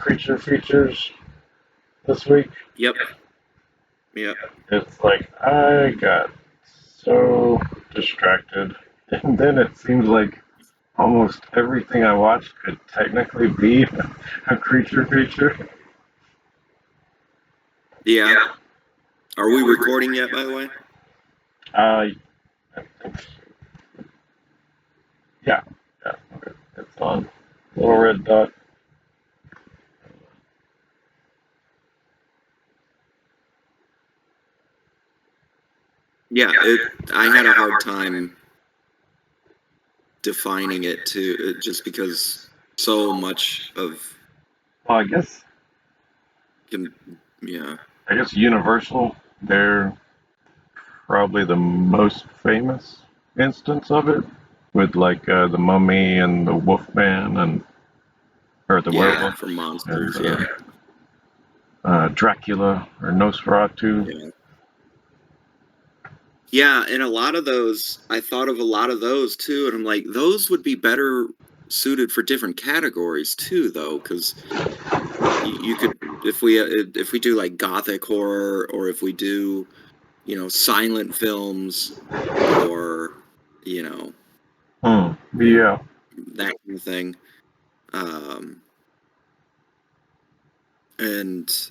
creature features this week. Yep. Yep. It's like I got so distracted, and then it seems like almost everything I watch could technically be a creature feature. Yeah. Are we recording yet, by the way? Uh, I think, yeah, yeah, okay, it's on. Little red dot. Yeah. I had a hard time defining it too, just because so much of Well, I guess can. Yeah. I guess Universal. They're probably the most famous instance of it, with like the Mummy and the Wolfman and or the Yeah. werewolf For and monsters. Yeah. Dracula or Nosferatu. Yeah. Yeah, and a lot of those, I thought of a lot of those too, and I'm like, those would be better suited for different categories too, though, because you could, if we do like gothic horror, or if we do, silent films, or you know, Hmm. you know, Yeah. that kind of thing, um, and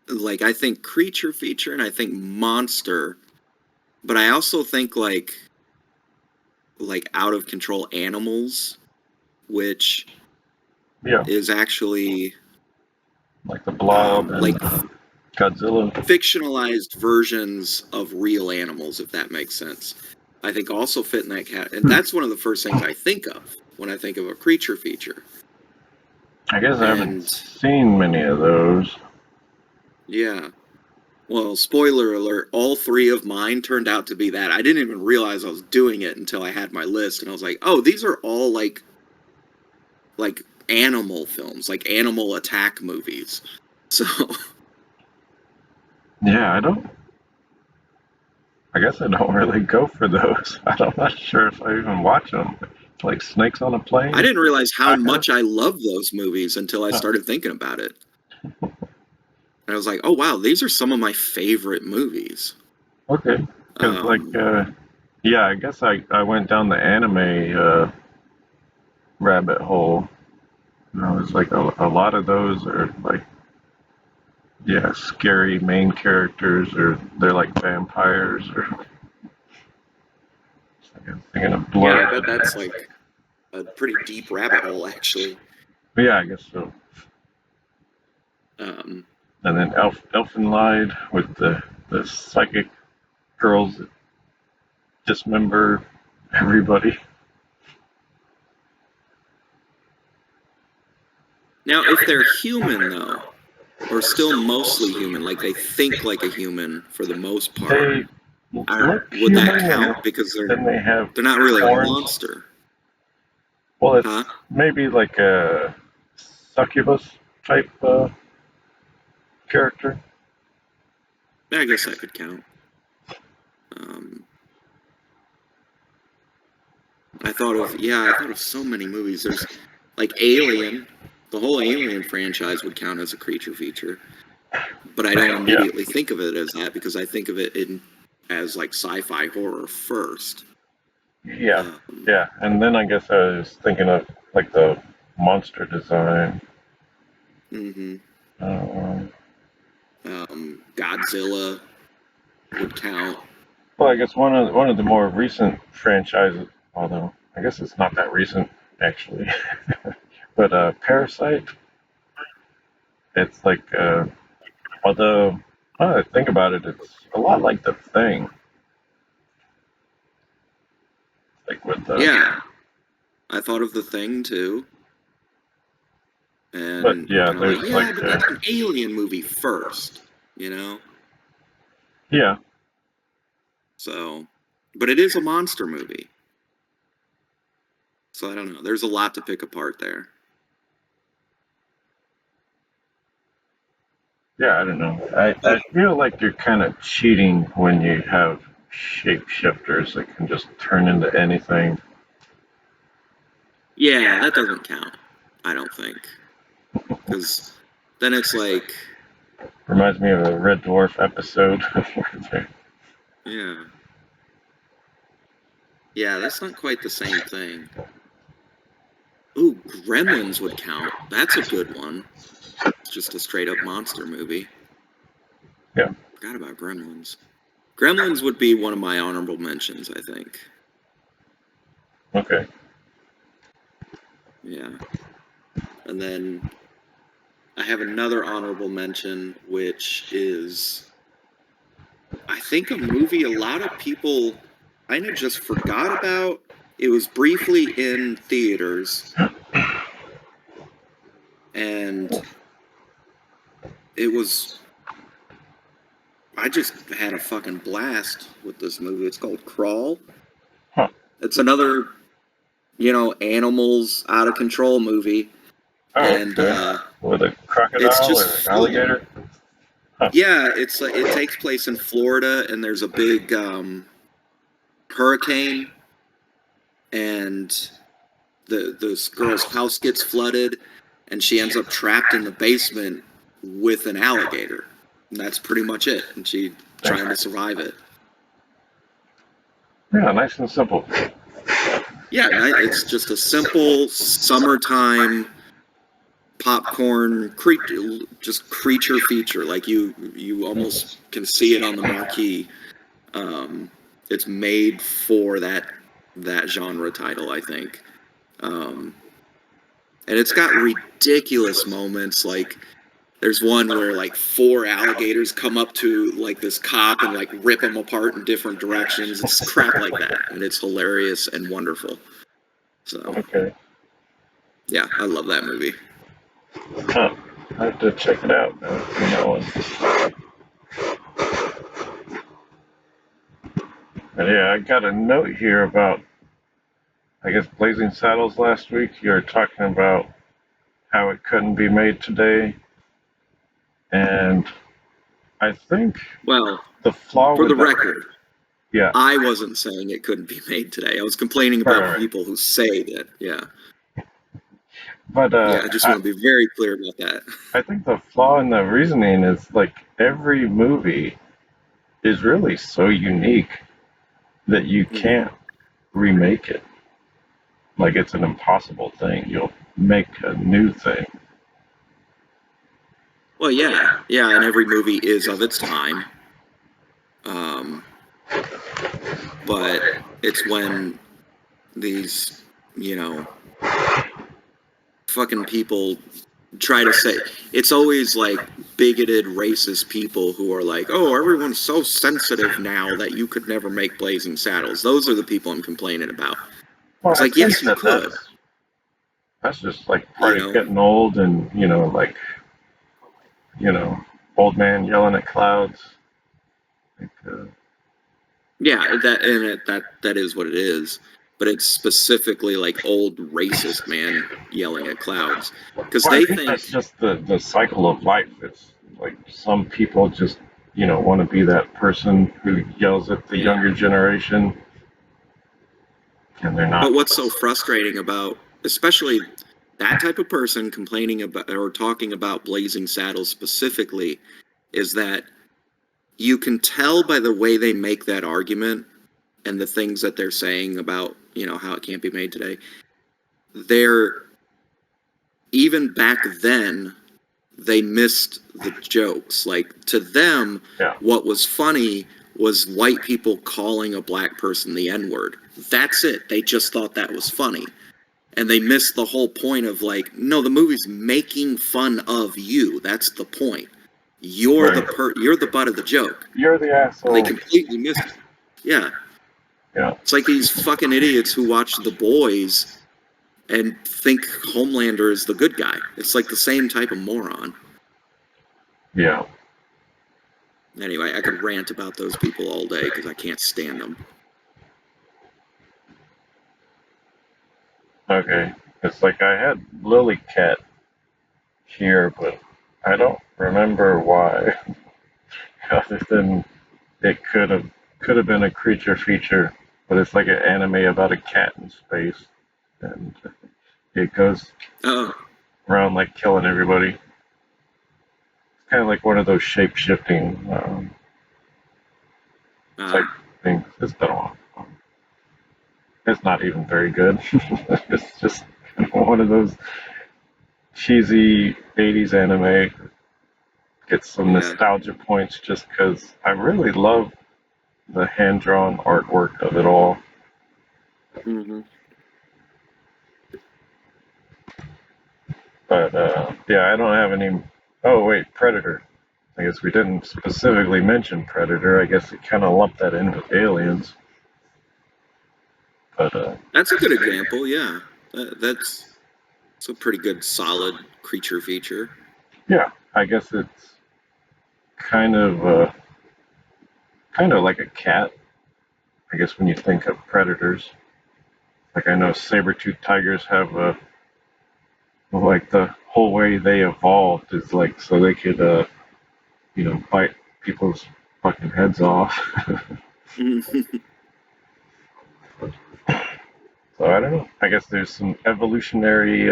like I think creature feature, and I think monster, but I also think like out of control animals, which Yeah. is actually Like the Blob and like Godzilla. fictionalized versions of real animals, if that makes sense. I think also fit in that cat, and Hmm. that's one of the first things I think of when I think of a creature feature. I guess I haven't And seen many of those. yeah, well, spoiler alert, all three of mine turned out to be that. I didn't even realize I was doing it until I had my list, and I was like, oh, these are all like animal films, like animal attack movies. So Yeah, I don't. I guess I don't really go for those. I'm not sure if I even watch them. Like Snakes on a I Plane. didn't realize how Packer. much I love those movies until I Huh. started thinking about it. And I was like, oh wow, these are some of my favorite movies. Okay. Because like, Um, yeah, I guess I went down the anime rabbit hole. And I was like, a lot of those are like, yeah, scary main characters, or they're like vampires, or I'm thinking of yeah, I Blood. bet that's like a pretty deep rabbit hole, actually. But yeah, I guess so. Um, And then Elfin lied with the psychic girls that dismember everybody. Now, if they're human, though, or still mostly human, like they think like a human for the most part, They look would that human, and count? Because then they have they're not really a horns. monster, Well, huh? it's maybe like a succubus type character. Yeah, I guess that could count. Um, I thought of so many movies. There's like Alien. The whole Alien franchise would count as a creature feature, but I don't Yeah, immediately think of it as that because I think of it in as like sci-fi horror first. yeah, Um, yeah. And then I guess I was thinking of like the monster design. hmm Um, Godzilla would count. well, I guess one of the more recent franchises, although I guess it's not that recent actually, but Parasite. It's like although now that I think about it, it's a lot like the Thing, like with the. Yeah, I thought of the Thing too, But and yeah, kind of like, there's like yeah, but that's an alien movie first, you know. yeah, So, but it is a monster movie, so I don't know. There's a lot to pick apart there. yeah. I don't know. I feel like you're kind of cheating when you have shapeshifters that can just turn into anything. Yeah, that doesn't count. I don't think. because then it's like, Reminds me of a Red Dwarf episode. yeah, yeah, that's not quite the same thing. Ooh, Gremlins would count. That's a good one. Just a straight up monster movie. Yeah. Forgot about Gremlins. Gremlins would be one of my honorable mentions, I think. Okay. Yeah. And then I have another honorable mention, which is, I think, a movie a lot of people kind of just forgot about. It was briefly in theaters, and it was, I just had a fucking blast with this movie. It's called Crawl. Huh. It's another, animals out of control movie. Oh, And okay. With a it's crocodile just or fun. alligator? Huh. Yeah, it's like it takes place in Florida, and there's a big hurricane, and this girl's house gets flooded, and she ends up trapped in the basement with an alligator. And that's pretty much it. And she's trying to survive it. Yeah, nice and simple. Yeah, it's just a simple summertime popcorn creature feature. Like you almost can see it on the marquee. It's made for that genre title, I think. And it's got ridiculous moments. Like there's one where like 4 alligators come up to like this cop and like rip him apart in different directions. It's crap like that, and it's hilarious and wonderful. So Okay. yeah, I love that movie. Huh. I have to check it out now. But yeah, I got a note here about, I guess, Blazing Saddles last week. You were talking about how it couldn't be made today. And I think Well, the flaw for with the that. record, Yeah. I wasn't saying it couldn't be made today. I was complaining about people who say that. Yeah. But Yeah, I just want to be very clear about that. I think the flaw in the reasoning is like every movie is really so unique that you can't remake it. Like it's an impossible thing. You'll make a new thing. Well, yeah, and every movie is of its time. But it's when these, fucking people try to say, it's always like bigoted, racist people who are like, oh, everyone's so sensitive now that you could never make Blazing Saddles. Those are the people I'm complaining about. Well, It's like, yes, you could. That's just like part of getting old and, like, old man yelling at clouds. Like, yeah, that is what it is. But it's specifically like old racist man yelling at clouds. Because well, they I think that's just the cycle of life. It's like some people just, want to be that person who yells at the younger generation. And they're not. But what's so frustrating about, especially that type of person complaining about or talking about Blazing Saddles specifically, is that you can tell by the way they make that argument and the things that they're saying about, how it can't be made today. They're, even back then, they missed the jokes. Like, to them, what was funny was white people calling a black person the N-word. That's it. They just thought that was funny. And they missed the whole point of like, no, the movie's making fun of you. That's the point. You're you're the butt of the joke. You're the asshole. And they completely missed it. Yeah. Yeah. It's like these fucking idiots who watch The Boys and think Homelander is the good guy. It's like the same type of moron. Yeah. Anyway, I could rant about those people all day because I can't stand them. Okay. It's like I had Lily Cat here, but I don't remember why. Other than it could have been a creature feature, but it's like an anime about a cat in space, and it goes. Oh. around like killing everybody. It's kind of like one of those shape shifting type Ah, things. It's been a while. It's not even very good. It's just one of those cheesy 80s anime. Get some yeah. nostalgia points just because I really love the hand drawn artwork of it all. Hmm. But yeah, I don't have any. Oh, wait, Predator. I guess we didn't specifically mention Predator. I guess we kind of lumped that in with Aliens. But That's a good example. Yeah, that's a pretty good solid creature feature. yeah, I guess it's kind of kind of like a cat. I guess when you think of predators, like I know saber-toothed tigers have a like the whole way they evolved is like so they could bite people's fucking heads off. So I don't know. I guess there's some evolutionary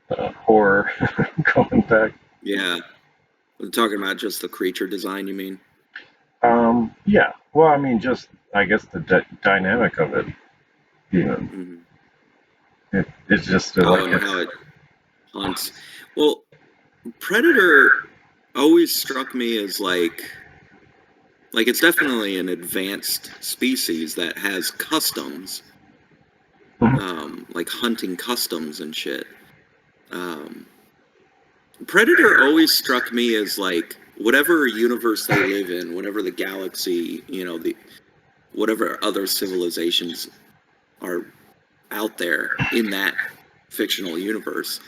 horror going back. Yeah, I'm talking about just the creature design. You mean? Yeah. Well, I mean, just I guess the dynamic of it. You know, Hmm. it's just Oh, like and how it hunts. Well, Predator always struck me as like it's definitely an advanced species that has customs, like hunting customs and shit. Um, Predator always struck me as like whatever universe they live in, whatever the galaxy, the whatever other civilizations are out there in that fictional universe.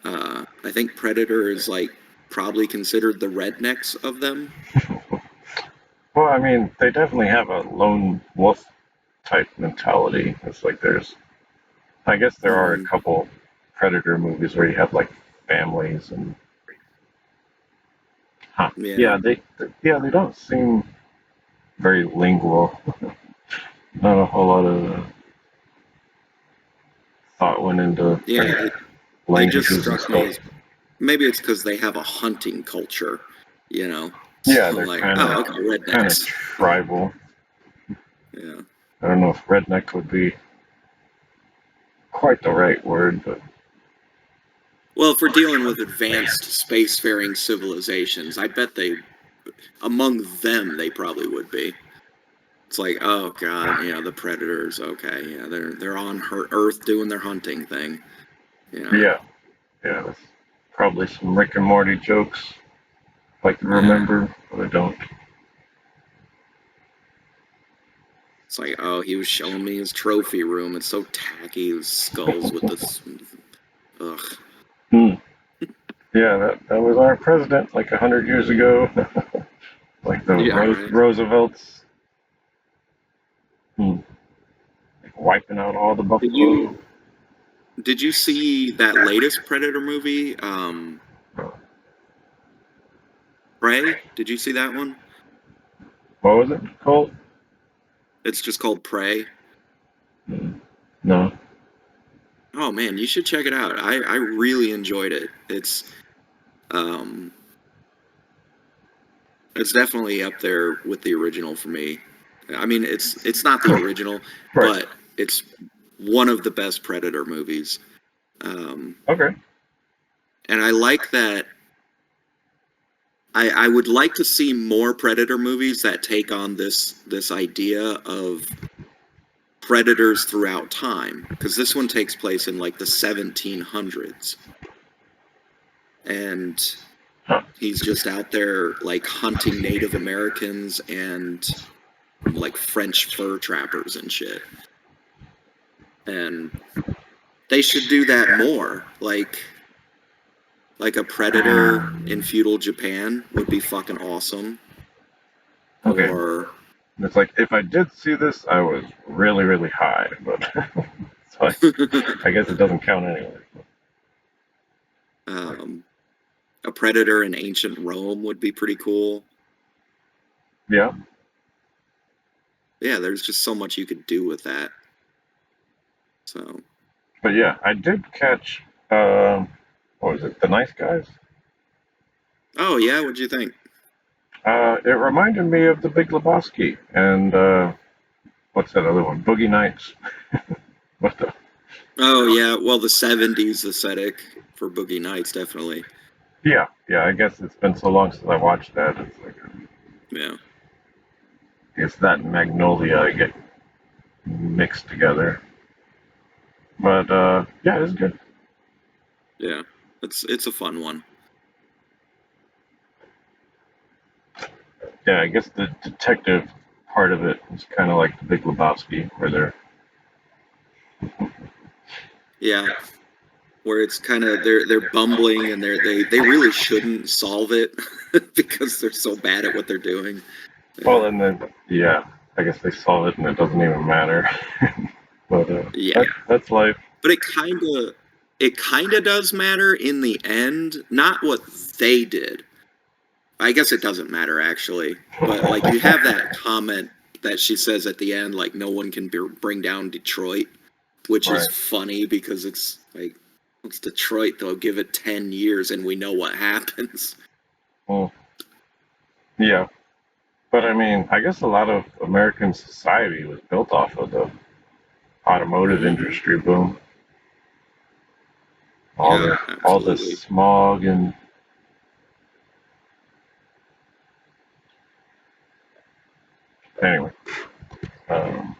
I think Predator is like probably considered the rednecks of them. well, I mean, they definitely have a lone wolf type mentality. It's like I guess there are a Hmm. couple Predator movies where you have like families and, huh. Yeah, Yeah, they don't seem very lingual. Not a whole lot of thought went into yeah. their They just languages and struck me stuff. as maybe it's because they have a hunting culture, you know. Yeah, So I'm they're like, oh, okay, kind of rednecks. tribal. Yeah. I don't know if redneck would be quite the right word, but Well, if we're dealing with advanced spacefaring civilizations, I bet among them, they probably would be. It's like, oh god, the predators. Okay, yeah, they're on her Earth doing their hunting thing. You know, yeah, yeah, that's probably some Rick and Morty jokes if I can yeah. remember, but I don't. It's like, oh, he was showing me his trophy room. It's so tacky. His skulls with this. Ugh. Hmm. Yeah, that was our president like 100 years ago, like the Yeah, right. Roosevelts, like wiping out all the Did buffalo. you did you see that latest Predator movie? Prey. Did you see that one? What was it called? It's just called Prey. No. Oh man, you should check it out. I really enjoyed it. Um it's definitely up there with the original for me. I mean, it's not the original, Right. but it's one of the best Predator movies. Um Okay. and I like that I would like to see more Predator movies that take on this idea of predators throughout time because this one takes place in like the 1700s and Huh. he's just out there like hunting Native Americans and like French fur trappers and shit. And they should do that more. Like a predator in feudal Japan would be fucking awesome. Okay. Or It's like if I did see this, I was really, really high, but so I guess it doesn't count anyway. um, a predator in ancient Rome would be pretty cool. Yeah. Yeah, there's just so much you could do with that. So But yeah, I did catch. What was it? The Nice Guys. Oh yeah, what'd you think? It reminded me of The Big Lebowski and what's that other one? Boogie Nights. What the? Oh yeah, well the '70s aesthetic for Boogie Nights definitely. Yeah, yeah. I guess it's been so long since I watched that. It's like Yeah, it's that and Magnolia get mixed together. But yeah, it's good. yeah, it's a fun one. Yeah, I guess the detective part of it is kind of like The Big Lebowski, where they're Yeah, where it's kind of they're bumbling and they really shouldn't solve it because they're so bad at what they're doing. Yeah, well, and then yeah, I guess they solve it and it doesn't even matter. But yeah, that's life. but it kind of does matter in the end, not what they did. I guess it doesn't matter actually, but like you have that comment that she says at the end, like no one can bring down Detroit, which is Right. funny because it's like it's Detroit. They'll give it 10 years and we know what happens. Well, yeah, but I mean, I guess a lot of American society was built off of the automotive Hmm. industry boom. Yeah, All the absolutely. smog and anyway. Um,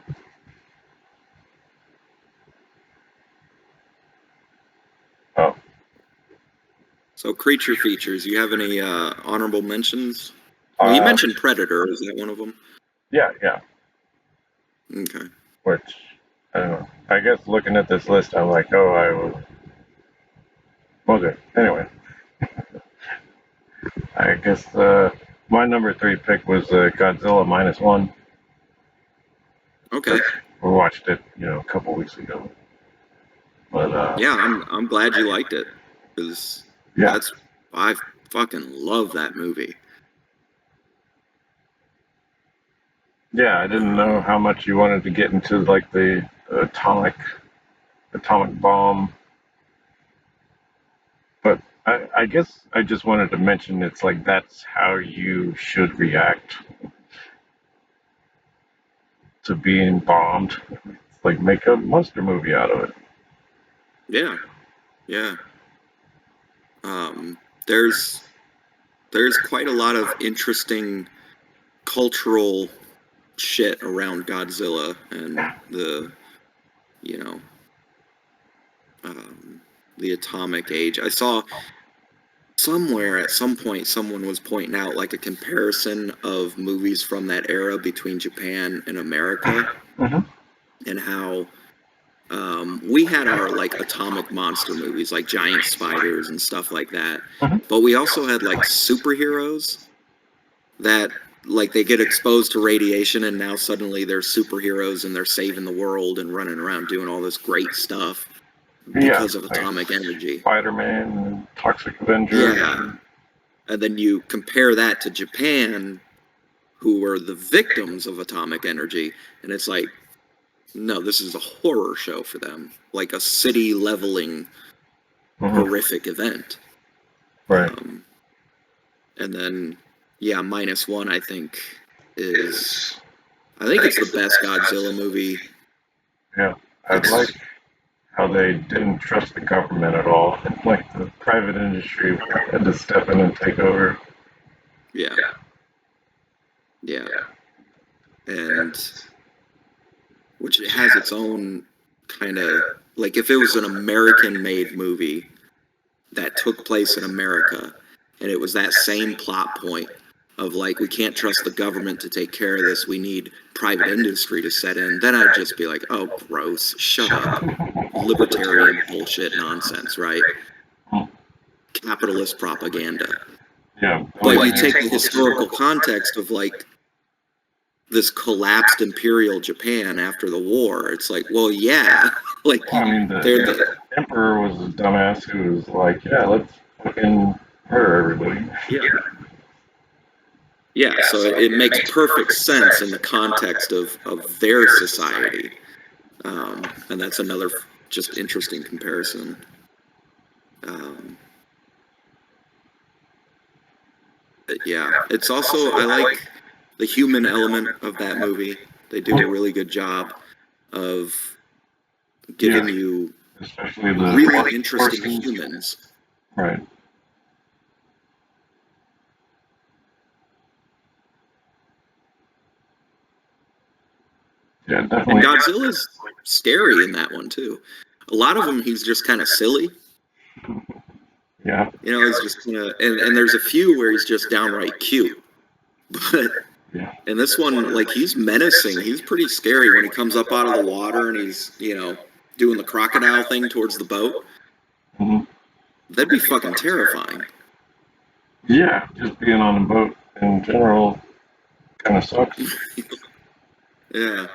oh, So creature features. You have any honorable mentions? Well, you uh, mentioned Predator. Is that one of them? yeah, yeah. Okay. Which I don't know. I guess looking at this list, I'm like, oh, I will. Okay. Anyway, I guess my number three pick was Godzilla minus one. Okay. That's, we watched it, a couple weeks ago. But Yeah, I'm glad you liked it because yeah, that's I fucking love that movie. yeah. I didn't know Um, how much you wanted to get into like the atomic bomb, but I guess I just wanted to mention it's like that's how you should react to being bombed. It's like make a monster movie out of it. yeah, yeah. Um, there's there's quite a lot of interesting cultural shit around Godzilla and you know um, the atomic age. I saw somewhere at some point someone was pointing out like a comparison of movies from that era between Japan and America Hmm. and how we had our like atomic monster movies like giant spiders and stuff like that, Hmm. but we also had like superheroes that like they get exposed to radiation and now suddenly they're superheroes and they're saving the world and running around doing all this great stuff Yeah, because of like atomic energy. Spider-Man, and Toxic Avenger. Yeah. And then you compare that to Japan, who were the victims of atomic energy, and it's like, no, this is a horror show for them, like a city leveling Hmm. horrific event. Right. Um, and then, yeah, minus one, is I think it's the best Godzilla movie. Yeah, I like It's how they didn't trust the government at all. Like the private industry had to step in and take over. yeah, yeah, and which it has its own kind of like if it was an American made movie that took place in America and it was that same plot point of like we can't trust the government to take care of this, we need private industry to set in, then I'd just be like, oh gross, shut up, libertarian bullshit nonsense, right? Capitalist propaganda. Yeah, But you take the historical context of like this collapsed imperial Japan after the war, it's like, well, yeah, like I mean, they're the the emperor was a dumbass who was like, yeah, let's fucking murder everybody. yeah. Yeah, so it makes perfect sense in the context of their society, and that's another. just interesting comparison. Yeah, it's also, I like the human element of that movie. They do a really good job of giving you especially the really interesting horses. humans. Right. Yeah, definitely. And Godzilla's scary in that one too. A lot of them, he's just kind of silly. Yeah. You know, he's just and there's a few where he's just downright cute. But Yeah. in this one, like, he's menacing. He's pretty scary when he comes up out of the water and he's, you know, doing the crocodile thing towards the boat. hmm That'd be fucking terrifying. Yeah, just being on a boat in general kind of sucks. Yeah.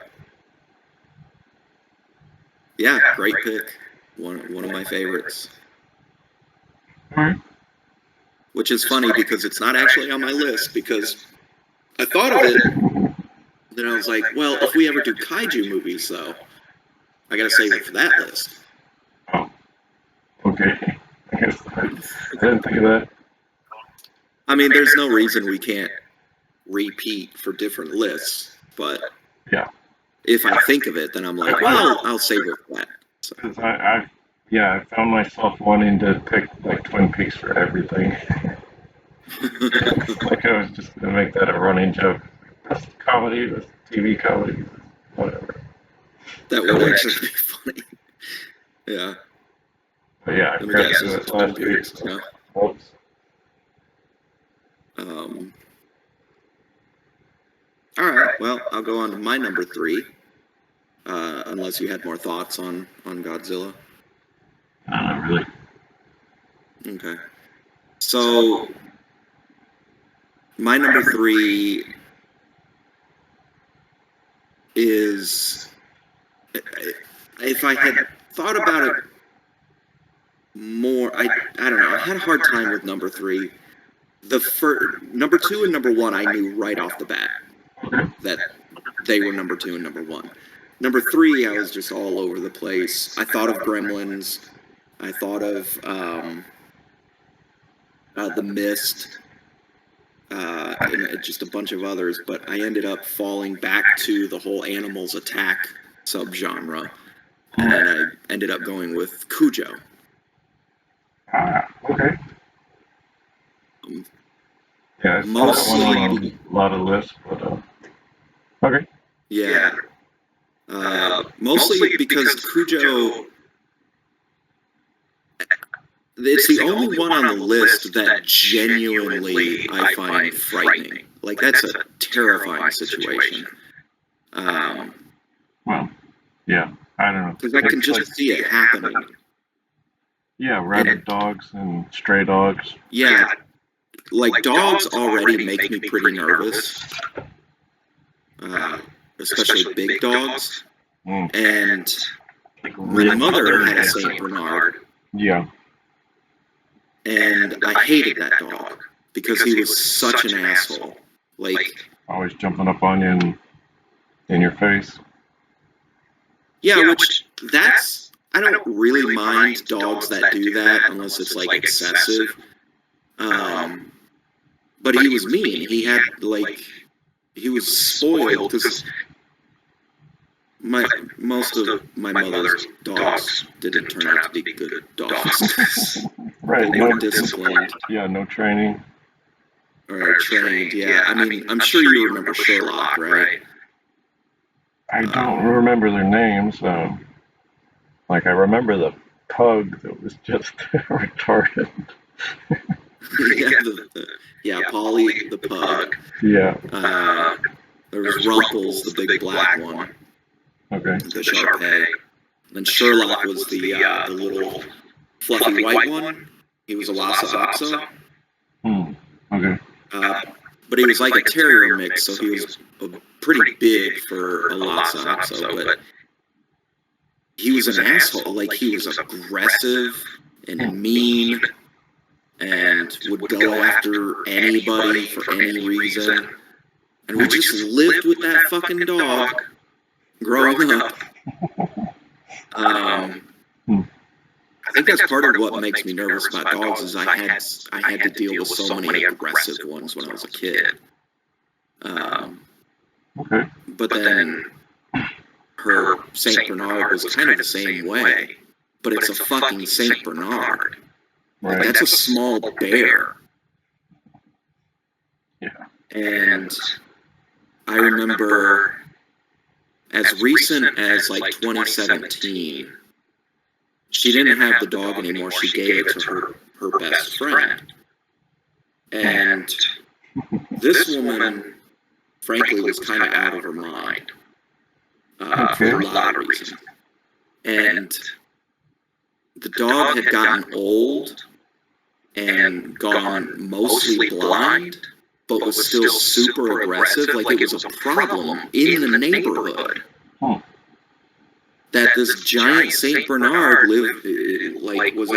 Yeah, great pick. One of my favorites. All right. Which is funny because it's not actually on my list, because I thought of it, then I was like, well, if we ever do kaiju movies, though, I gotta save it for that list. Oh, okay. I guess I didn't think of that. I mean, there's no reason we can't repeat for different lists, but Yeah. if I think of it, then I'm like, well, I'll save it for that. So. 'Cause I found myself wanting to pick like Twin Peaks for everything. Like I was just gonna make that a running joke. That's comedy, that's TV comedy, whatever. That would actually be funny. Yeah. But yeah, I Let me forgot guess, to do it's it last Twin week. Peaks. Yeah. Whoops. All right. Well, I'll go on to my number 3. Unless you had more thoughts on Godzilla. Not really. Okay. So my number 3 is, if I had thought about it more, I don't know. I had a hard time with number 3. Number 2 and number 1, I knew right off the bat that they were number 2 and number 1. Number 3, I was just all over the place. I thought of Gremlins. I thought of The Mist, and just a bunch of others, but I ended up falling back to the whole animals attack subgenre, and I ended up going with Cujo. Okay. Yeah, it's mostly on a lot of lists, but okay. Yeah. Mostly because Cujo, it's the only one on the list that genuinely I find frightening. Like, that's a terrifying situation. Well, yeah, I don't know. Because I can just see it happening. Yeah, rabid dogs and stray dogs. Yeah, like, dogs already make me pretty nervous. Especially big dogs. And my mother had a Saint Bernard. Yeah. And I hated that dog because he was such an asshole. Like, always jumping up on you and in your face. Yeah, which I don't really mind dogs that do that unless it's like excessive. But he was mean. He was spoiled because most of my mother's dogs didn't turn out to be good dogs. Right. They weren't disciplined. Yeah, no training. Or trained, yeah. I mean, I'm sure you remember Sherlock, right? I don't remember their names. Like, I remember the pug that was just retarded. Polly the pug. Yeah. There was Rumples, the big black one. Okay. The Shar-Pei. And Sherlock was the little fluffy white one. He was a Lhasa Apso. Okay. But he was like a terrier mix, so he was pretty big for a Lhasa Apso, but he was an asshole. Like, he was aggressive and mean and would go after anybody for any reason. And we just lived with that fucking dog growing up. Hmm. I think that's part of what makes me nervous about dogs is I had to deal with so many aggressive ones when I was a kid. Okay. But then her Saint Bernard was kind of the same way, but it's a fucking Saint Bernard. Right. Like, that's a small bear. Yeah. And I remember as recent as like 2017, she didn't have the dog anymore. She gave it to her best friend. And this woman, frankly, was kind of out of her mind for a lot of reasons. And the dog had gotten old and gone mostly blind, but was still super aggressive. Like, it was a problem in the neighborhood. That this giant Saint Bernard lived, like, was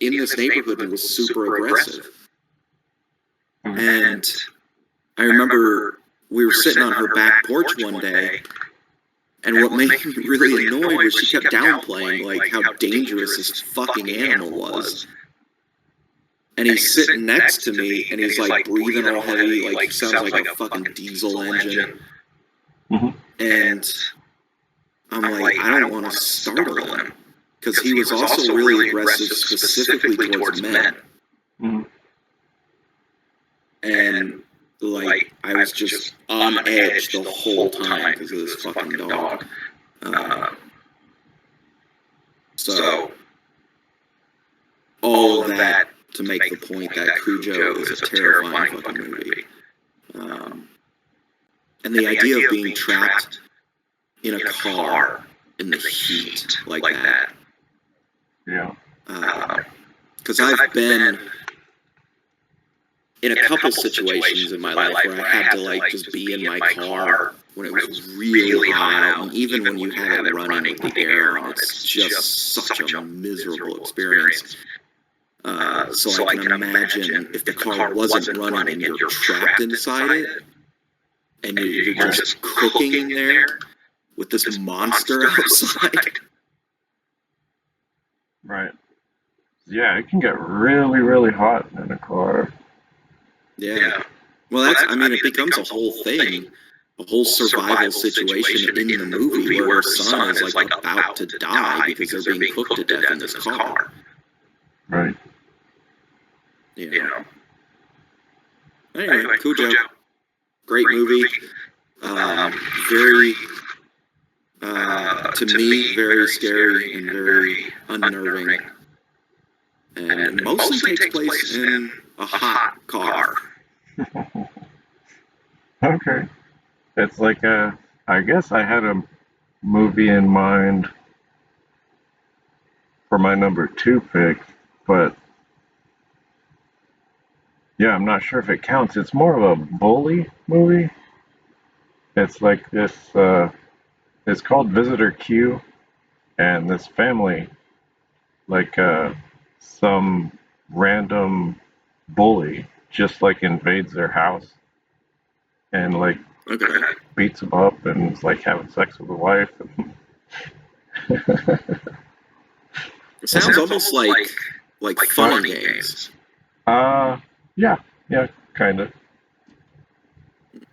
in this neighborhood and was super aggressive. And I remember we were sitting on her back porch one day, and what made me really annoyed was she kept downplaying, like, how dangerous this fucking animal was. And he's sitting next to me, and he's, like, breathing all heavy, like, sounds like a fucking diesel engine. And I'm like, I don't want to startle him, because he was also really aggressive specifically towards men. And, like, I was just on edge the whole time because of this fucking dog. So, all of that to make the point that Cujo is a terrifying fucking movie. And the idea of being trapped in a car in the heat like that. Yeah. Because I've been in a couple situations in my life where I had to, like, just be in my car when it was really hot out, and even when you have it running with the air on, it's just such a miserable experience. So I can imagine if the car wasn't running and you're trapped inside it, and you're just cooking in there with this monster outside. Right. Yeah, it can get really, really hot in a car. Yeah. Well, that's, I mean, it becomes a whole thing, a whole survival situation in the movie where her son is, like, about to die because they're being cooked to death in this car. Right. You know. Anyway, Cujo. Great movie. Very, to me, very scary and very unnerving. And mostly takes place in a hot car. Okay. It's like I guess I had a movie in mind for my number 2 pick, but yeah, I'm not sure if it counts. It's more of a bully movie. It's like this, it's called Visitor Q, and this family, like, some random bully just, like, invades their house and, like, beats them up and is, like, having sex with the wife. It sounds almost like Funny Games. Yeah, kind of.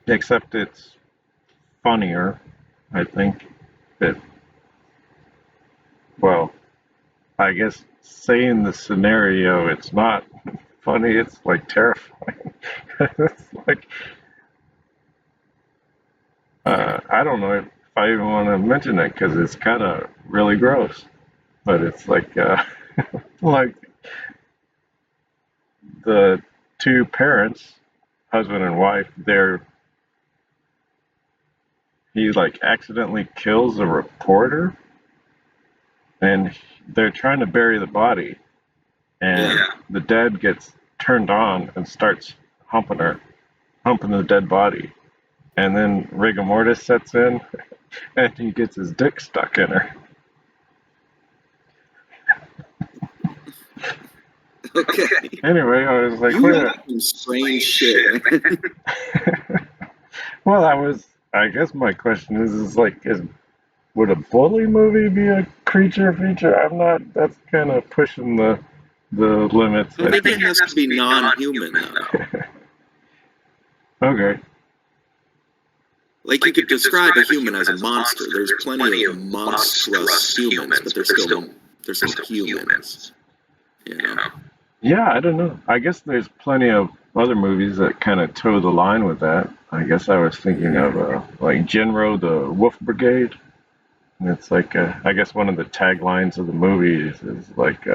Except it's funnier, I think. Well, I guess saying the scenario, it's not funny, it's, like, terrifying. It's like, I don't know if I even want to mention it because it's kind of really gross. But it's like, like the two parents, husband and wife, he, like, accidentally kills a reporter, and they're trying to bury the body, and the dad gets turned on and starts humping the dead body, and then rigor mortis sets in, and he gets his dick stuck in her. Okay. Anyway, I was like, you have some strange shit. Well, I guess my question is like, would a bully movie be a creature feature. I'm not. That's kind of pushing the limits. I I think think. it has to be non-human though. Okay. Like you could describe a human as a monster. There's plenty of monstrous humans, but there's some humans. You know. Yeah, I don't know. I guess there's plenty of other movies that kind of toe the line with that. I guess I was thinking of like Genro, the Wolf Brigade. And it's like I guess one of the taglines of the movie is like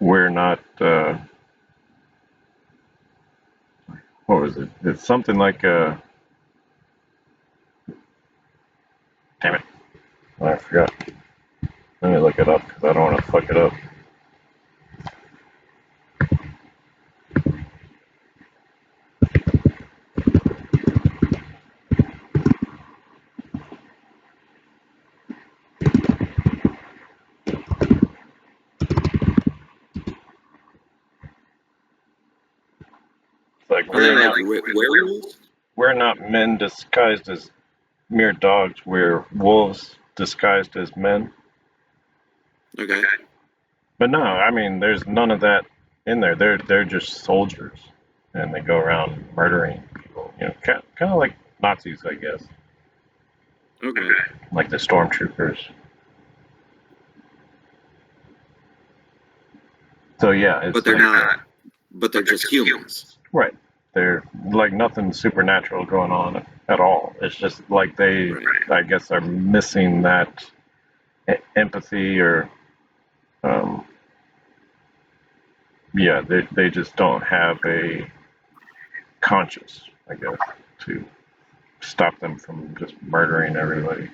we're not what was it? It's something like damn it, I forgot. Let me look it up because I don't want to fuck it up. It's like Are they like werewolves? we're not men disguised as mere dogs. We're wolves disguised as men. Okay. But no, I mean, there's none of that in there. They're just soldiers, and they go around murdering people. You know, kind of like Nazis, I guess, Okay. like the stormtroopers. So yeah, it's But they're like, not. But they're just humans. right. They're like nothing supernatural going on at all. It's just like they, Right. I guess, are missing that empathy or, um, yeah, they just don't have a conscience, I guess, to stop them from just murdering everybody.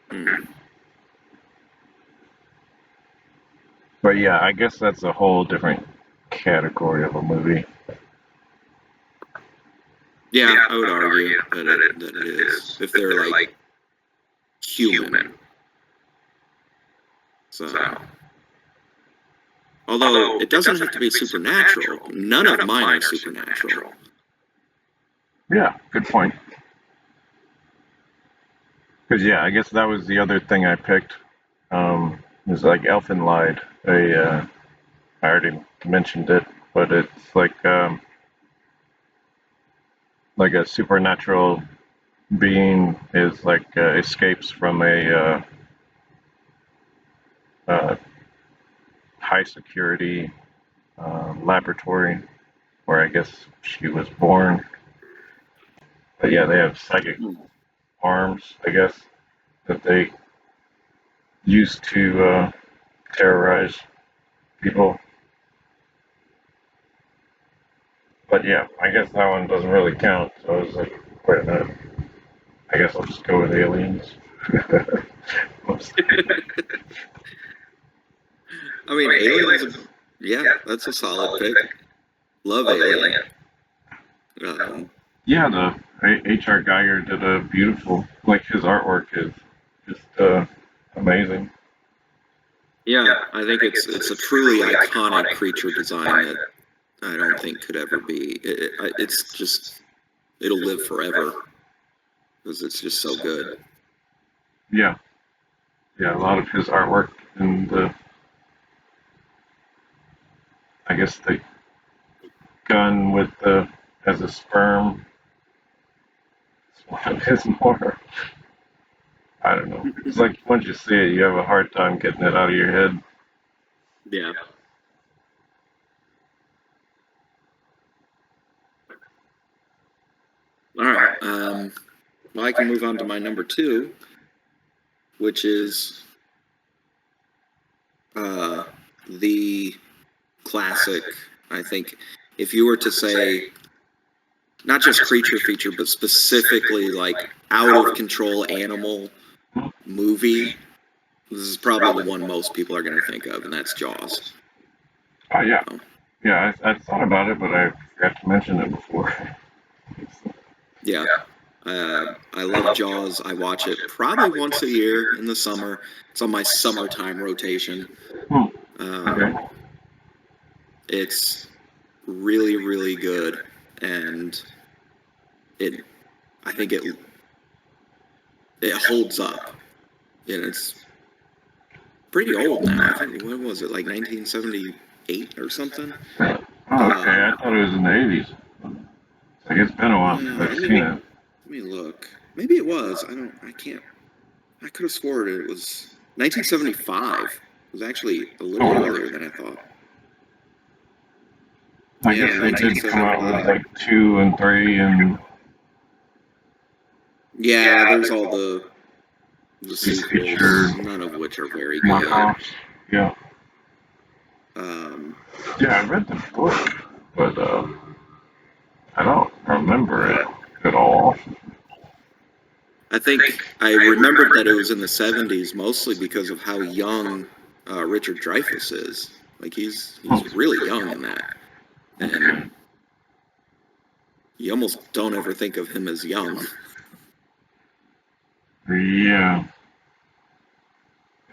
Hmm. But yeah, I guess that's a whole different category of a movie. Yeah, I would argue that it is if they're like human. So, although it doesn't have to be supernatural. None of mine are supernatural. Yeah, good point. Because yeah, I guess that was the other thing I picked. Was like Elfin lied. I already mentioned it, but it's like a supernatural being is like escapes from a uh, high security laboratory where I guess she was born. But yeah, they have psychic arms, I guess, that they use to terrorize people. But yeah, I guess that one doesn't really count. So I was like, wait a minute. I guess I'll just go with aliens. I mean, aliens. Yeah, that's a solid pick. Love Alien. Um, Yeah, the H.R. Geiger did a beautiful, like his artwork is just amazing. yeah, I think it's a truly iconic creature design that I don't think could ever be. It's just it'll live forever because it's just so good. Yeah, yeah, a lot of his artwork and I guess the gun with the as a sperm. It's one of his more. I don't know. It's like once you see it, you have a hard time getting it out of your head. Yeah. All right. Well, I can move on to my number two, which is uh, the classic. I think if you were to say not just creature feature, but specifically like out of control animal movie, this is probably the one most people are going to think of, and that's Jaws. Oh yeah, So, yeah. I thought about it, but I forgot to mention it before. yeah. I love Jaws. I watch it probably once a year in the summer. It's on my summertime rotation. Hmm. Um, Okay. it's really, really good, and it. I think it holds up. and it's pretty old now. I think, when was it, like 1978 or something? Oh, okay, I thought it was in the 80s. Like, it's been a while since I've seen it. Let me look. Maybe it was. I can't. I could have sworn it was 1975. It was actually a little earlier than I thought. I guess they did come out with like 2 and 3 and. Yeah, there's all the sequels, none of which are very good. Yeah. Yeah, I read the book, but I don't remember it at all. I think I remembered that it was in the 70s, mostly because of how young Richard Dreyfuss is. Like, he's really young in that. And you almost don't ever think of him as young. Yeah.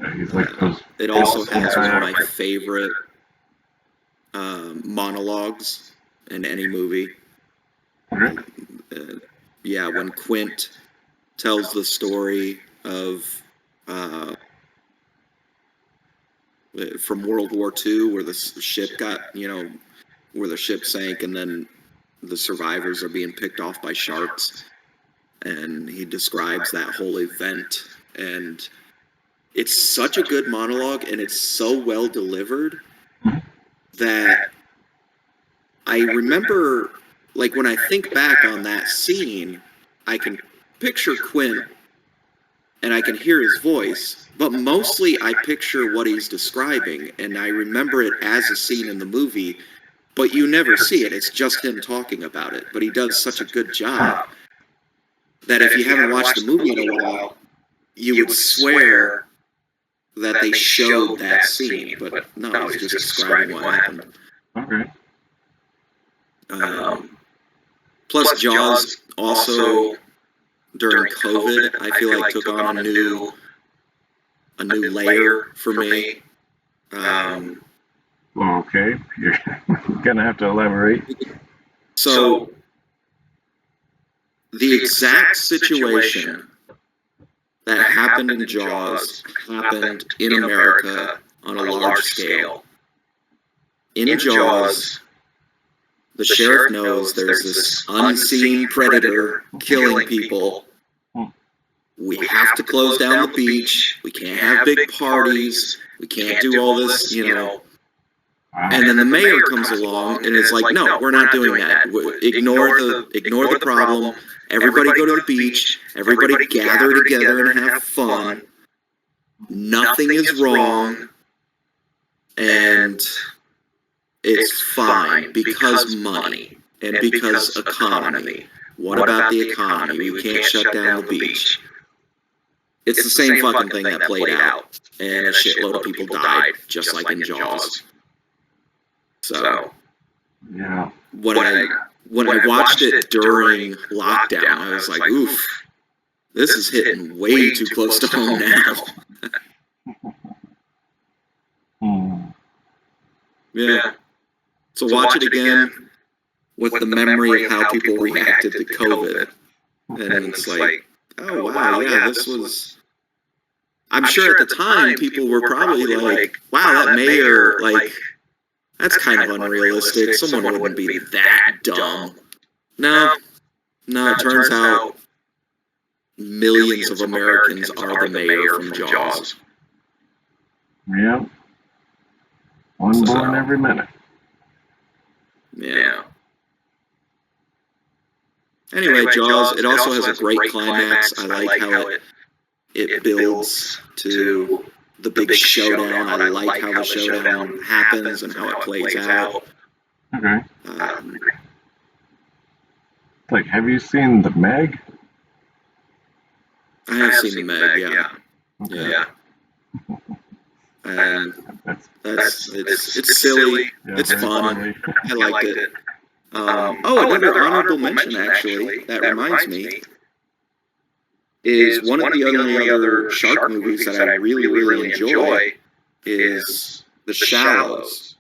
Yeah, he's like those. It also has one of my favorite monologues in any movie. Yeah, when Quint tells the story of from World War II, where the ship got, where the ship sank, and then the survivors are being picked off by sharks, and he describes that whole event, and it's such a good monologue, and it's so well delivered that I remember, like, when I think back on that scene, I can picture Quint and I can hear his voice, but mostly I picture what he's describing, and I remember it as a scene in the movie, but you never see it. It's just him talking about it, but he does such a good job that if you haven't watched the movie in a while, you would swear that they showed that scene, but no, he's just describing what happened. Okay. Plus, Jaws also, during COVID, I feel like took on a new layer for me. Okay, you're gonna have to elaborate. So, the exact situation that happened in Jaws happened in America on a large scale. In Jaws, the sheriff knows there's this unseen predator killing people. We have to close down the beach. We can't have big parties. We can't do all this, And then the mayor comes along and is like, "No, we're not doing that. Ignore the problem. Everybody go to the beach. Everybody gather together and have fun. Nothing is wrong, and it's fine because money and because economy. What about the economy? We can't shut down the beach." It's the same fucking thing that played out, and a shitload of people died, just like in Jaws. So, yeah. When I watched it during lockdown, I was like, "Oof, this is hitting way too close to home now." Yeah. So watch it again with the memory of how people reacted to COVID, and it's like, "Oh wow, yeah, this was." I'm sure at the time people were probably like, "Wow, that mayor, like, that's kind of unrealistic. Someone wouldn't be that dumb." No, it turns out millions of Americans are the mayor from Jaws. Yeah. One born every minute. Yeah. Anyway, Jaws, it also has a great climax. I like how it builds to the big showdown. I like how the showdown happens and how it plays out. Okay. Like, have you seen The Meg? I have seen The Meg, yeah. Okay. Yeah. And it's silly. Yeah, it's fun. funny. I liked it. Another honorable mention, actually, that reminds me, is one of the only other shark movies that I really, really enjoy is The Shallows.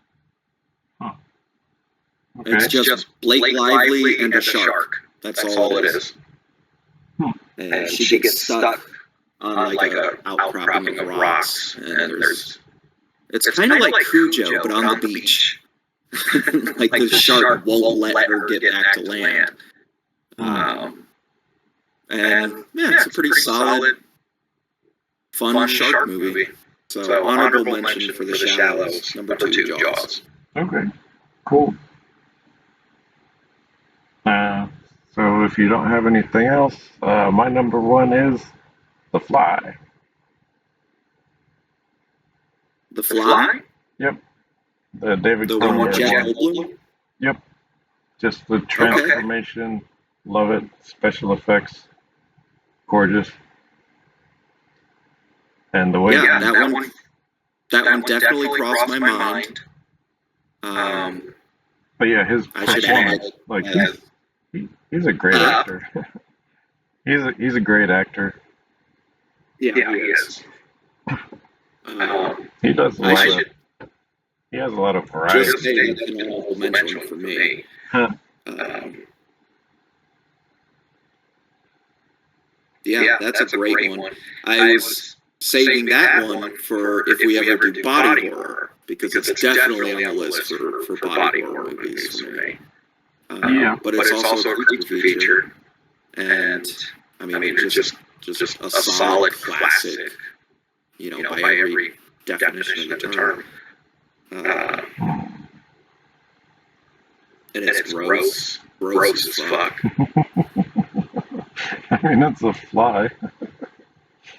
Huh. Okay. It's just Blake Lively and a shark. That's all it is. Hmm. And she gets stuck on like a outcropping of rocks, and it's kind of like Cujo, but on the beach. Like the shark won't let her get back to land. And yeah, it's a pretty solid, fun shark movie. So honorable mention for The Shallows, number 2, Jaws. Okay, cool. So if you don't have anything else, my number 1 is The Fly. The Fly? Yep. The David The one with Cronenberg Jack one. Goldblum? Yep. Just the transformation. Love it. Special effects. Gorgeous. And the way that one definitely crossed my mind. but yeah, his performance, like he's a great actor. he's a great actor. Yeah, he is. He does a lot of. He has a lot of variety. Just an honorable mention for me. Yeah, that's a great one. I was saving that one for if we ever do body horror, because it's definitely on the list for body horror movies for me. But it's also a creature feature, and I mean it's just a solid classic, by every definition of the term. And it's gross as fuck. I mean, it's a fly.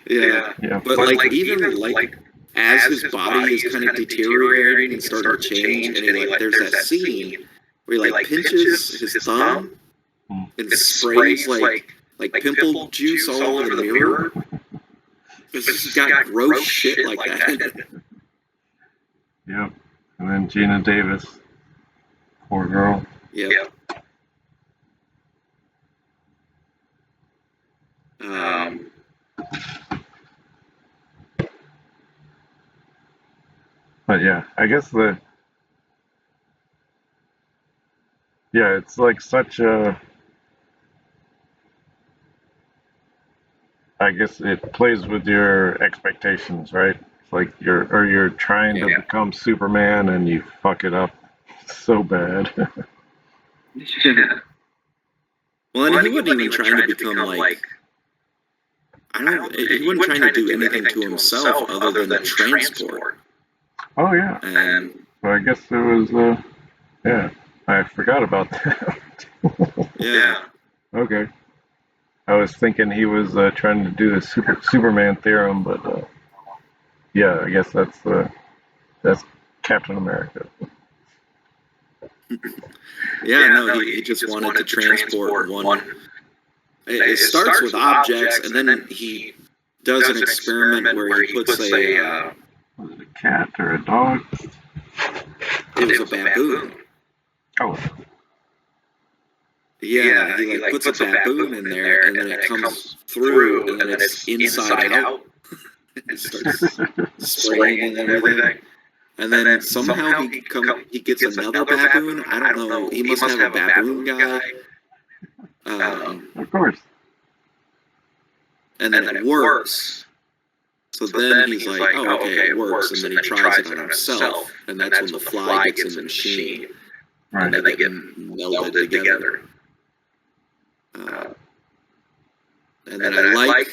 Yeah. But like even like as his body is kind of deteriorating and starting to change, and there's that scene where he pinches his thumb and sprays like pimple juice all over the mirror. Because he's got gross shit like that. Yep. And then Gina Davis, poor girl. Yep. But yeah, I guess it's like such a, I guess it plays with your expectations, right? It's like you're trying to become Superman and you fuck it up so bad. Well, and he wasn't even trying to become like, he wasn't trying to do anything to himself other than transport. Oh yeah. And well, I guess there was I forgot about that. yeah. Okay. I was thinking he was trying to do the Superman theorem, but yeah, I guess that's Captain America. No, he just wanted to transport one. It starts with objects, and then he does an experiment where he puts a was it a cat or a dog? It was a baboon. Oh. Yeah, he puts a baboon in there, and then it comes through, and then it's inside out. It starts spraying and everything. And then somehow he gets another baboon. I don't know. He must have a baboon guy. Of course. And then it works. So then he's like, oh, okay, it works. And then he tries it on himself. And that's when the fly gets in the machine. Right. And then they get melded together. And then I like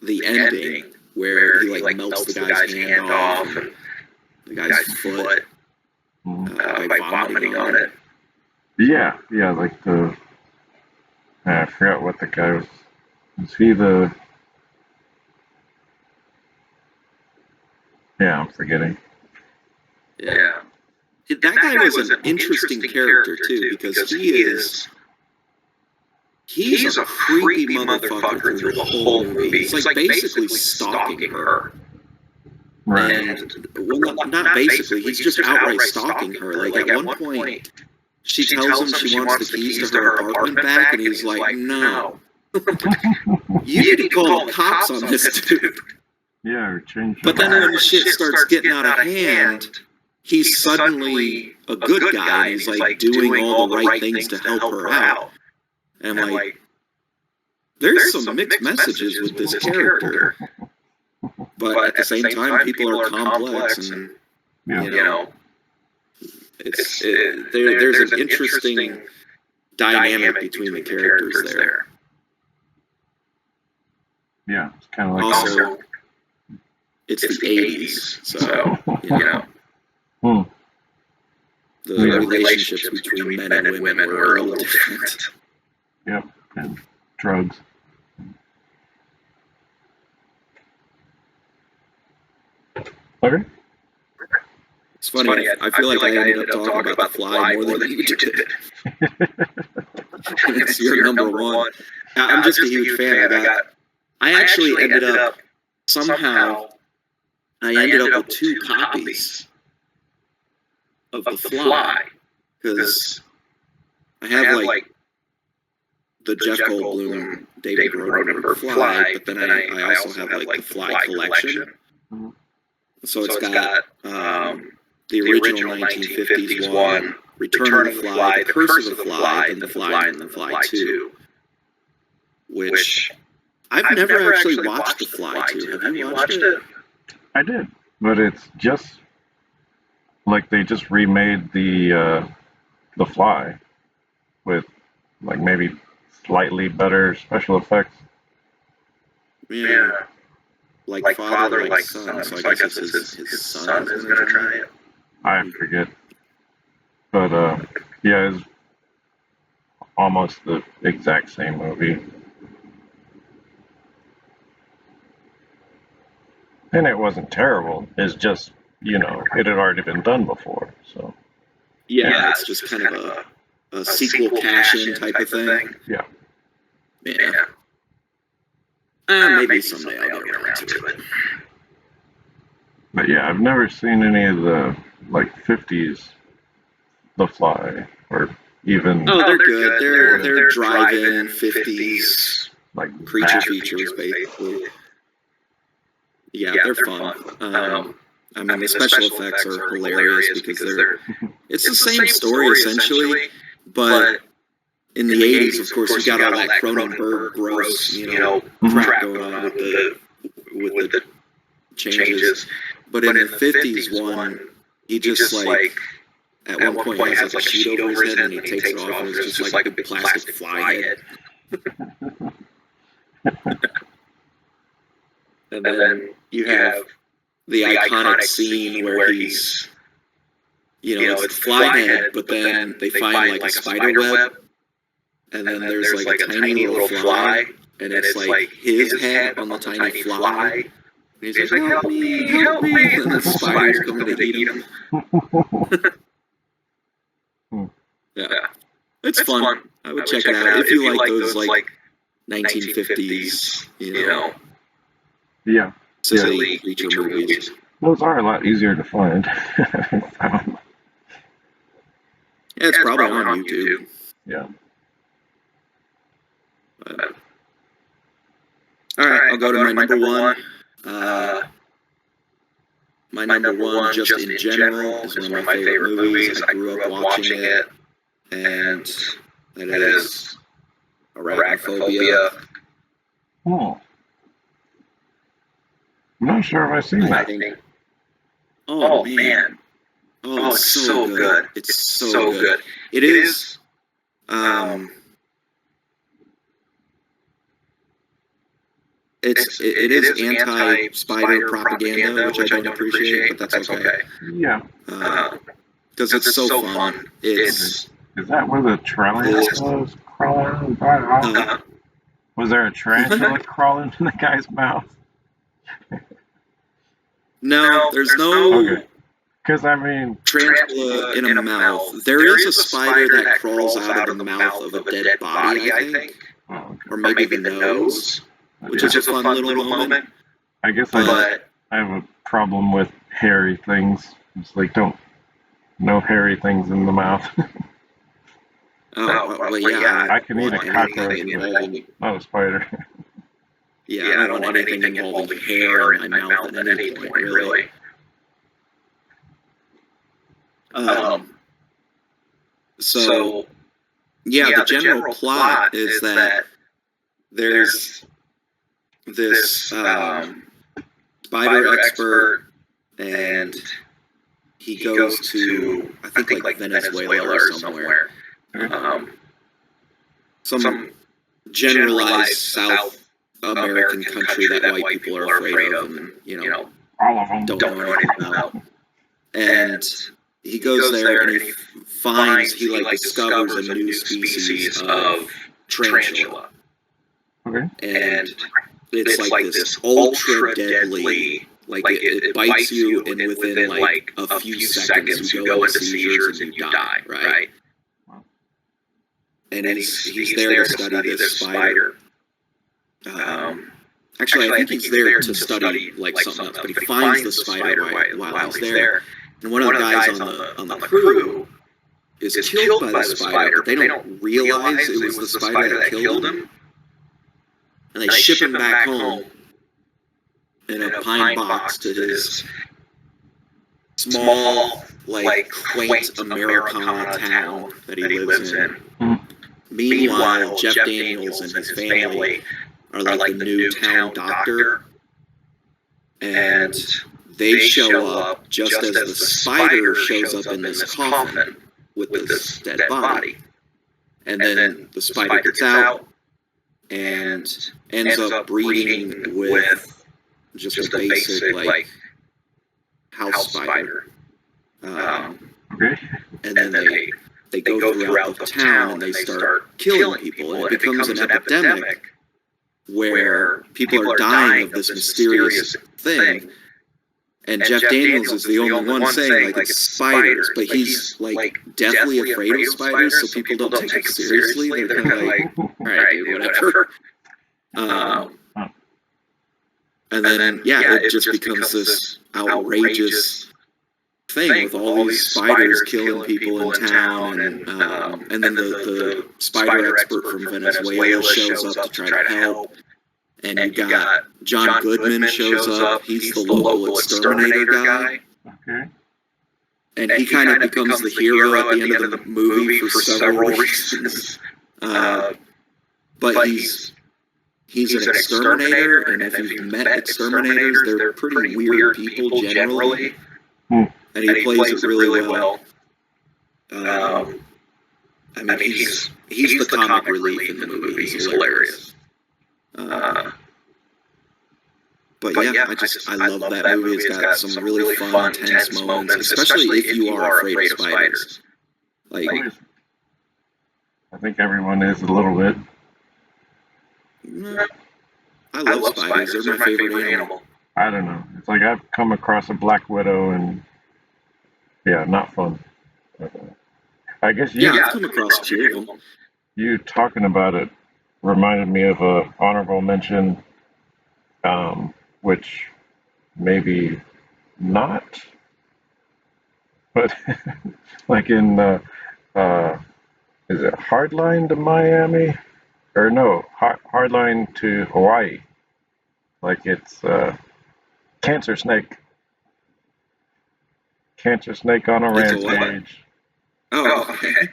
the ending where he melts the guy's hand off and the guy's foot by vomiting on it. Yeah, like I forgot what the guy was. Was he the? Yeah, I'm forgetting. Yeah. That guy was an interesting character too, because he's a creepy motherfucker through the whole movie. He's like basically stalking her. Right. And well, not basically, he's just outright stalking her. Like at one point, she tells him she wants the keys to her apartment back, and he's like, "No, you need to call the cops on this dude." Yeah, or change. But then when shit starts getting out of hand, he's suddenly a good guy, and he's like doing all the right things to help her out. And I'm like, there's some mixed messages with this character, but at the same time, people are complex, and there's an interesting dynamic between the characters there. Yeah, it's kind of like also, it's the 80s, so the relationships between men and women were a little different. Yep, and drugs. Okay. It's funny. I feel like I ended up talking about The Fly more than you did. It's your number one. I'm just a huge fan. I actually ended up somehow. I ended up with 2 copies of The Fly because I have like the Jeff Goldblum, David Cronenberg Fly, but then I also have like the Fly collection. So it's got the original 1950s one, Return of the Fly, The Curse of the Fly, then The Fly, and The Fly 2, which I've never actually watched The Fly 2. Have you watched it? I did, but it's just like they just remade the Fly with like maybe slightly better special effects. Yeah. Like father, like son. So I guess his son is going to try it. I forget. But yeah, it's almost the exact same movie. And it wasn't terrible. It's just, it had already been done before. So yeah, it's just kind of a sequel cash-in type of thing. Yeah. Yeah. Maybe someday I'll get around to it. But yeah, I've never seen any of the like 50s The Fly or even. Oh, they're good. They're drive-in 50s like creature features, basically. Yeah, they're fun. I mean, the special effects are hilarious because it's the same story essentially, but in the 80s, of course, you got all that Cronenberg gross, crap going on with the changes. But in the 50s one, he just like at one point he has like a sheet over his head and he takes it off and it's just like a big plastic fly head. And then you have the iconic scene where he's, it's the fly head, but then they find like a spider web, and then there's like a tiny little fly, and it's like his head on the tiny fly. And he's like, help me, and the spider's coming to eat him. Yeah. It's fun. I would check it out if you like those like 1950s, Yeah. silly creature movies. Those are a lot easier to find. Yeah, it's probably on YouTube. Yeah. All right, I'll go to my number one. My number one, just in general, is one of my favorite movies. I grew up watching it, and that is Arachnophobia. Oh. I'm not sure if I've seen that. Oh man! Oh, it's so good. It's so good. It is. It is anti-spider propaganda, which I don't appreciate, but that's okay. Yeah. Because it's so fun. Is that where the tarantula was crawling? Was there a tarantula crawling in the guy's mouth? No, there's no. Okay. Because I mean, tarantula in a mouth. There is a spider that crawls out of the mouth of a dead body, I think, or maybe the nose, which is a fun little moment. I guess I have a problem with hairy things. It's like no hairy things in the mouth. Well, yeah. I can eat a cockroach, not a spider. Yeah, I don't want anything involving hair in my mouth at any point, really. So, yeah, the general plot is that there's this spider expert, and he goes to, I think, like Venezuela or somewhere. Some generalized South American country that white people are afraid of, and All of them. don't know anything about. And he goes there and he discovers a new species of tarantula. Okay. And it's like this ultra deadly, like it bites you, and within like a few seconds you go into seizures and you die, right? And he's there to study this spider. Actually, I think he's there to study like something else, but he finds the spider while he's there. And one of the guys on the crew is killed by the spider, but they don't realize it was the spider that killed him. And they ship him back home in a pine box to his small, like quaint Americana town that he lives in. Mm-hmm. Meanwhile, Jeff Daniels and his family are like the new town doctor, and they show up just as the spider shows up in this coffin with this dead body. And then the spider gets out and ends up breeding with just a basic like house spider. Okay. And then they go throughout the town and they start killing people, and it becomes an epidemic where people are dying of this mysterious thing. And Jeff Daniels is the only one saying like it's spiders, but he's like deathly afraid of spiders, so people don't take it seriously. They're kind of like, all right, dude, whatever. And then it just becomes this outrageous thing with all these spiders killing people in town, and then the spider expert from Venezuela shows up to try to help. And you got John Goodman shows up. He's the local exterminator guy. Okay. And he kind of becomes the hero at the end of the movie for several reasons. But he's an exterminator, and if you've met exterminators, they're pretty weird people generally. And he plays it really well. I mean, he's the comic relief in the movie. He's hilarious. But yeah, I love that movie. It's got some really fun, tense moments, especially if you are afraid of spiders. Like, I think everyone is a little bit. I love spiders. They're my favorite animal. I don't know. It's like I've come across a black widow, and yeah, not fun. But, I guess I've come across a few of them. You talking about it reminded me of a honorable mention, which maybe not, but like in is it Hardline to Miami, or no, Hardline to Hawaii? Like it's cancer snake on a rampage. Oh, okay.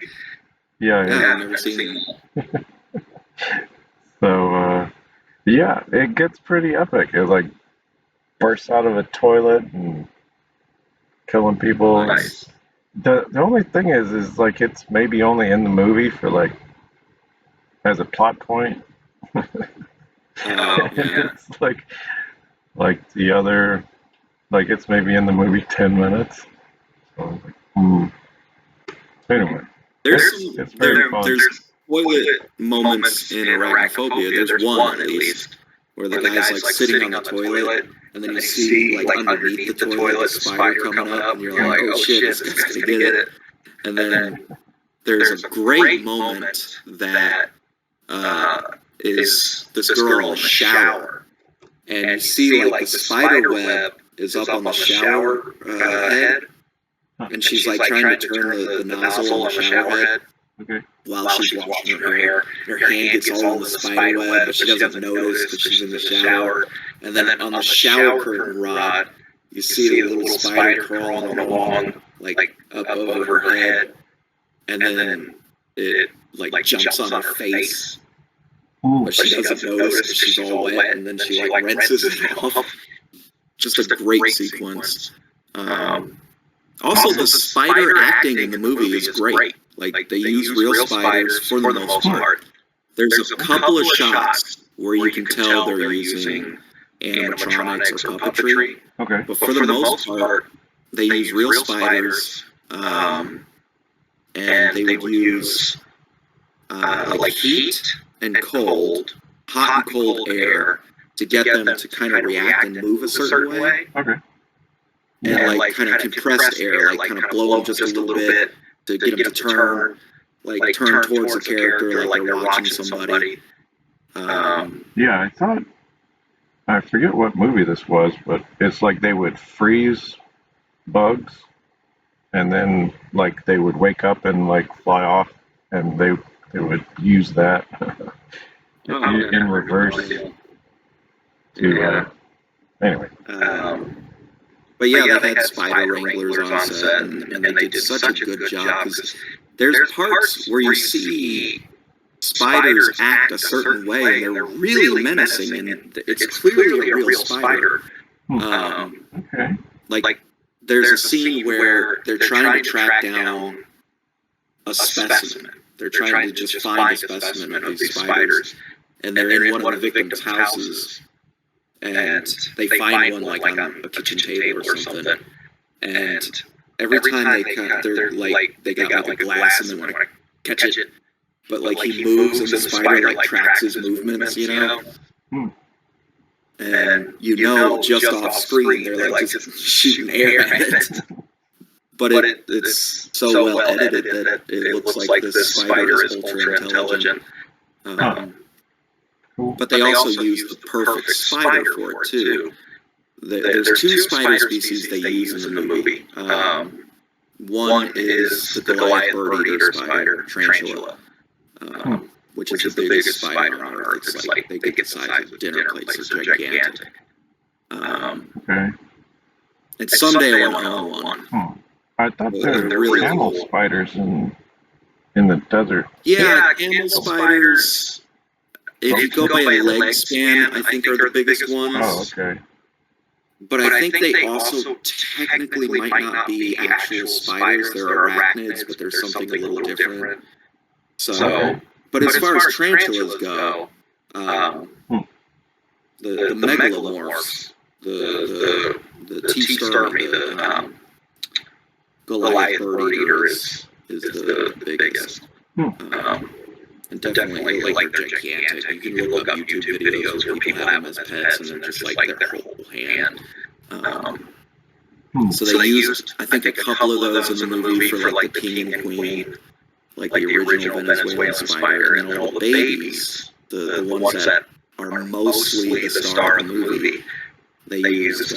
Yeah. I've never seen it. So, yeah, it gets pretty epic. It like bursts out of a toilet and killing people. Nice. The only thing is like it's maybe only in the movie for like as a plot point. It's like the other, like it's maybe in the movie 10 minutes. So like, Anyway, there's very fun. toilet moments in arachnophobia. There's one at least where the guy's like sitting on the toilet, and then you see like underneath the toilet a spider coming up, and you're like, oh shit, this guy's gonna get it. And then there's a great moment that is this girl in the shower, and you see like the spider web is up on the shower head, and she's like trying to turn the nozzle on the shower head. Okay. While she's washing her hair, her hand gets all in the spider web, but she doesn't notice because she's in the shower. And then on the shower curtain rod, you see the little spider crawling along, like up over her head, and then it like jumps on her face. but she doesn't notice because she's all wet, and then she like rinses it off. Just a great sequence. Also, the spider acting in the movie is great. Like, they use real spiders for the most part. There's a couple of shots where you can tell they're using animatronics or puppetry. Okay. But for the most part, they use real spiders, and they would use like heat and cold, hot and cold air to get them to kind of react and move a certain way. Okay. And like kind of compressed air, like kind of blow them just a little bit to get them to turn towards the character like they're watching somebody. Yeah, I forget what movie this was, but it's like they would freeze bugs, and then like they would wake up and like fly off, and they would use that in reverse to anyway. But yeah, they had spider wranglers on set, and they did such a good job because there's parts where you see spiders act a certain way, and they're really menacing, and it's clearly a real spider. Okay. Like, there's a scene where they're trying to track down a specimen. They're trying to just find a specimen of these spiders, and they're in one of the victims' houses, and they find one like on a kitchen table or something. And every time they're like, they got like a glass and they want to catch it, but like he moves and the spider like tracks his movements, you know. And you know, just off screen, they're like just shooting air at it. But it's so well edited that it looks like this spider is ultra intelligent. But they also use the perfect spider for it too. There's two spider species they use in the movie. One is the Goliath bird eater spider, tarantula, which is the biggest spider on Earth. It's like they get the size of dinner plates. They're gigantic. Okay. And someday I want to own one. I thought there were really camel spiders in the desert. Yeah, camel spiders. If you go by a leg span, I think are the biggest ones. Oh, okay. But I think they also technically might not be actual spiders. They're arachnids, but there's something a little different. So, but as far as tarantulas go, the megalomorphs, the T-sturmy, the Goliath bird eater is the biggest. And definitely, like they're gigantic. You can look up YouTube videos where people have them as pets, and they're just like their whole hand. So they used, I think, a couple of those in the movie for like the king and queen, like the original Venezuelan spider, and then all the babies, the ones that are mostly the star of the movie. They used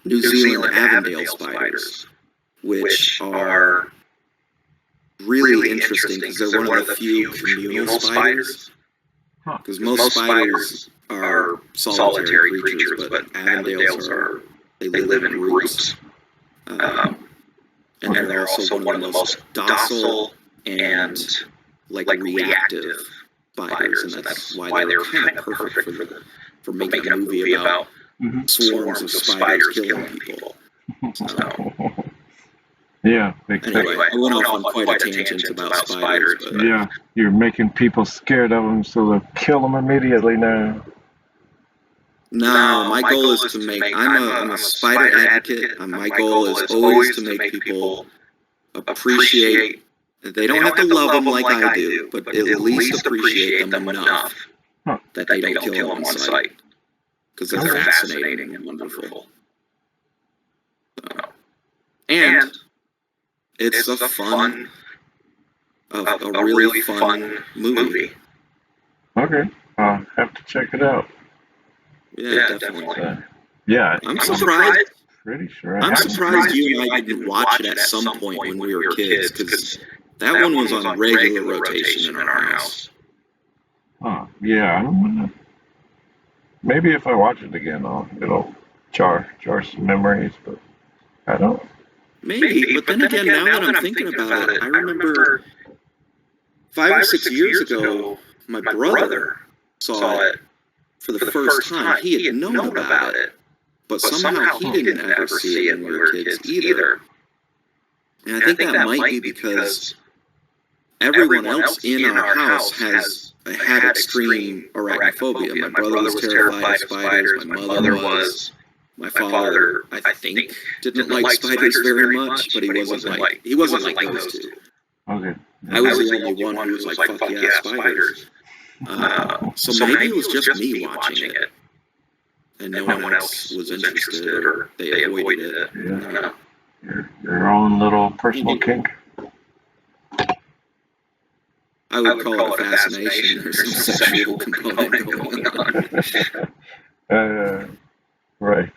New Zealand Avondale spiders, which are really interesting because they're one of the few communal spiders. Because most spiders are solitary creatures, but Avondales they live in groups. And they're also one of the most docile and like reactive spiders, and that's why they were kind of perfect for making a movie about swarms of spiders killing people. So. Yeah. Anyway, I went off on quite a tangent about spiders. But, yeah, you're making people scared of them, so they'll kill them immediately now. No, my goal is to make. I'm a spider advocate. My goal is always to make people appreciate. They don't have to love them like I do, but at least appreciate them enough that they don't kill them on sight, because they're fascinating and wonderful. And it's a fun, a really fun movie. Okay, I'll have to check it out. Yeah, definitely. Yeah, I'm surprised. Pretty sure. I'm surprised you and I didn't watch it at some point when we were kids, because that one was on regular rotation in our house. Huh? Yeah, I don't know. Maybe if I watch it again, it'll jar some memories, but I don't. Maybe, but then again, now that I'm thinking about it, I remember 5 or 6 years ago, my brother saw it for the first time. He had known about it, but somehow he didn't ever see it when we were kids either. And I think that might be because everyone else in our house had extreme arachnophobia. My brother was terrified of spiders. My mother was. My father, I think, didn't like spiders very much, but he wasn't like those two. Okay. I was the only one who was like, "Fuck yeah, spiders." So maybe it was just me watching it, and no one else was interested, or they avoided it. Yeah. Your own little personal kink. I would call it a fascination or some sexual component going on. Right.